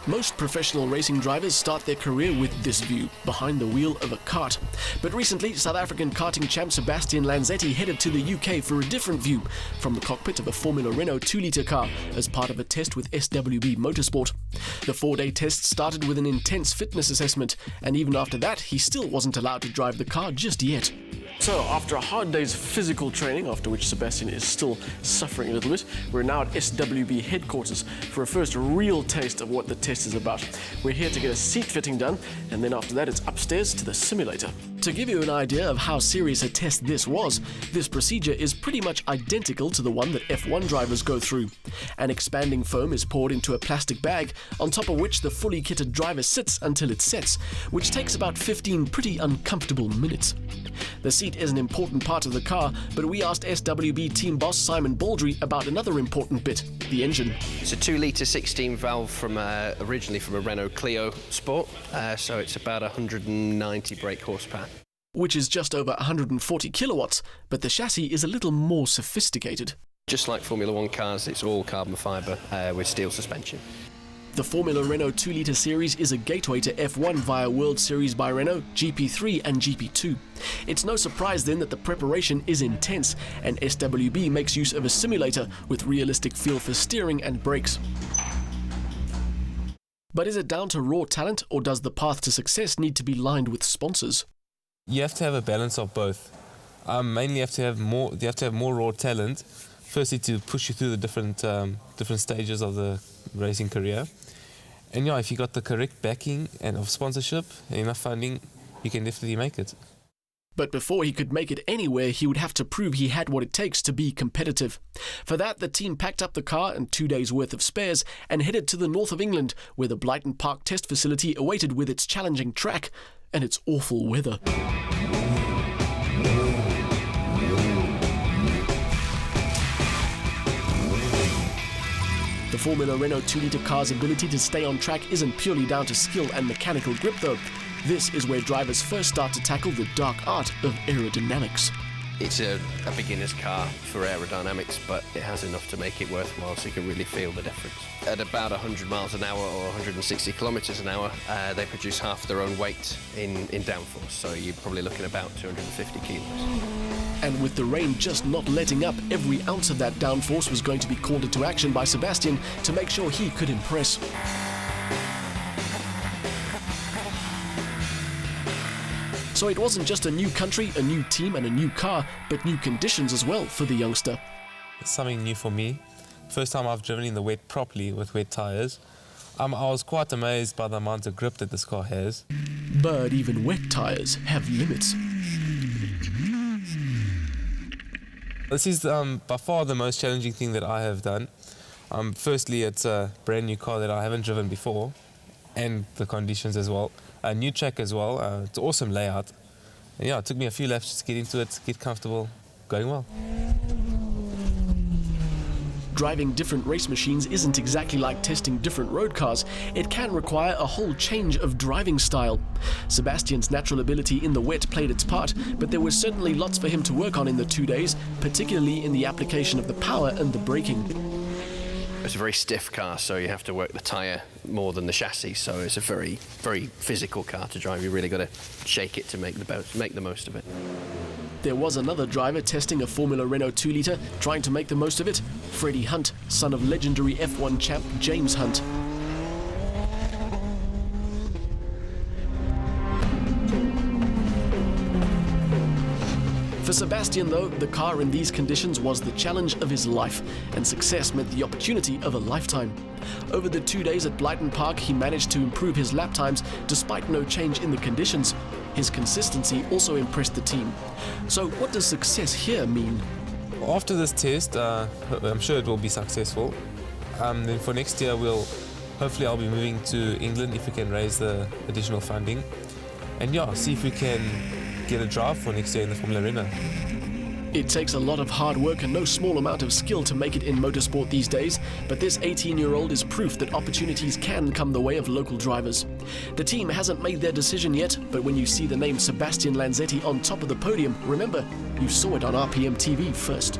Most professional racing drivers start their career with this view, behind the wheel of a kart. But recently, South African karting champ Sebastian Lanzetti headed to the UK for a different view, from the cockpit of a Formula Renault 2-litre car as part of a test with SWB Motorsport. The 4-day test started with an intense fitness assessment, and even after that, he still wasn't allowed to drive the car just yet. So, after a hard day's physical training, after which Sebastian is still suffering a little bit, we're now at SWB headquarters for a first real taste of what the test is about. We're here to get a seat fitting done, and then after that it's upstairs to the simulator. To give you an idea of how serious a test this was, this procedure is pretty much identical to the one that F1 drivers go through. An expanding foam is poured into a plastic bag, on top of which the fully kitted driver sits until it sets, which takes about 15 pretty uncomfortable minutes. The seat is an important part of the car, but we asked SWB team boss Simon Baldry about another important bit, the engine. It's a 2-litre 16 valve from originally from a Renault Clio Sport, so it's about 190 brake horsepower. Which is just over 140 kilowatts, but the chassis is a little more sophisticated. Just like Formula 1 cars, it's all carbon fibre with steel suspension. The Formula Renault 2-litre series is a gateway to F1 via World Series by Renault, GP3 and GP2. It's no surprise then that the preparation is intense, and SWB makes use of a simulator with realistic feel for steering and brakes. But is it down to raw talent, or does the path to success need to be lined with sponsors? You have to have a balance of both. Mainly you have to have more raw talent, firstly to push you through the different stages of the racing career. And yeah, if you got the correct backing and of sponsorship and enough funding, you can definitely make it. But before he could make it anywhere, he would have to prove he had what it takes to be competitive. For that, the team packed up the car and 2 days' worth of spares and headed to the north of England, where the Blyton Park test facility awaited with its challenging track and its awful weather. The Formula Renault 2-litre car's ability to stay on track isn't purely down to skill and mechanical grip though. This is where drivers first start to tackle the dark art of aerodynamics. It's a beginner's car for aerodynamics, but it has enough to make it worthwhile so you can really feel the difference. At about 100 miles an hour or 160 kilometres an hour, they produce half their own weight in downforce, so you're probably looking at about 250 kilos. And with the rain just not letting up, every ounce of that downforce was going to be called into action by Sebastian to make sure he could impress. So it wasn't just a new country, a new team and a new car, but new conditions as well for the youngster. It's something new for me. First time I've driven in the wet properly with wet tyres. I was quite amazed by the amount of grip that this car has. But even wet tyres have limits. This is by far the most challenging thing that I have done. Firstly, it's a brand new car that I haven't driven before, and the conditions as well. A new track as well. It's an awesome layout. And yeah, it took me a few laps just to get into it, get comfortable, going well. Driving different race machines isn't exactly like testing different road cars. It can require a whole change of driving style. Sebastian's natural ability in the wet played its part, but there was certainly lots for him to work on in the 2 days, particularly in the application of the power and the braking. It's a very stiff car, so you have to work the tyre more than the chassis, so it's a very, very physical car to drive. You really got to shake it to make the most of it. There was another driver testing a Formula Renault 2-litre, trying to make the most of it, Freddie Hunt, son of legendary F1 champ James Hunt. For Sebastian though, the car in these conditions was the challenge of his life, and success meant the opportunity of a lifetime. Over the 2 days at Blyton Park, he managed to improve his lap times despite no change in the conditions. His consistency also impressed the team. So what does success here mean? After this test, I'm sure it will be successful. Then for next year, hopefully I'll be moving to England if we can raise the additional funding. And yeah, see if we can get a drive for next year in the Formula Renault. It takes a lot of hard work and no small amount of skill to make it in motorsport these days, but this 18-year-old is proof that opportunities can come the way of local drivers. The team hasn't made their decision yet, but when you see the name Sebastian Lanzetti on top of the podium, remember, you saw it on RPM TV first.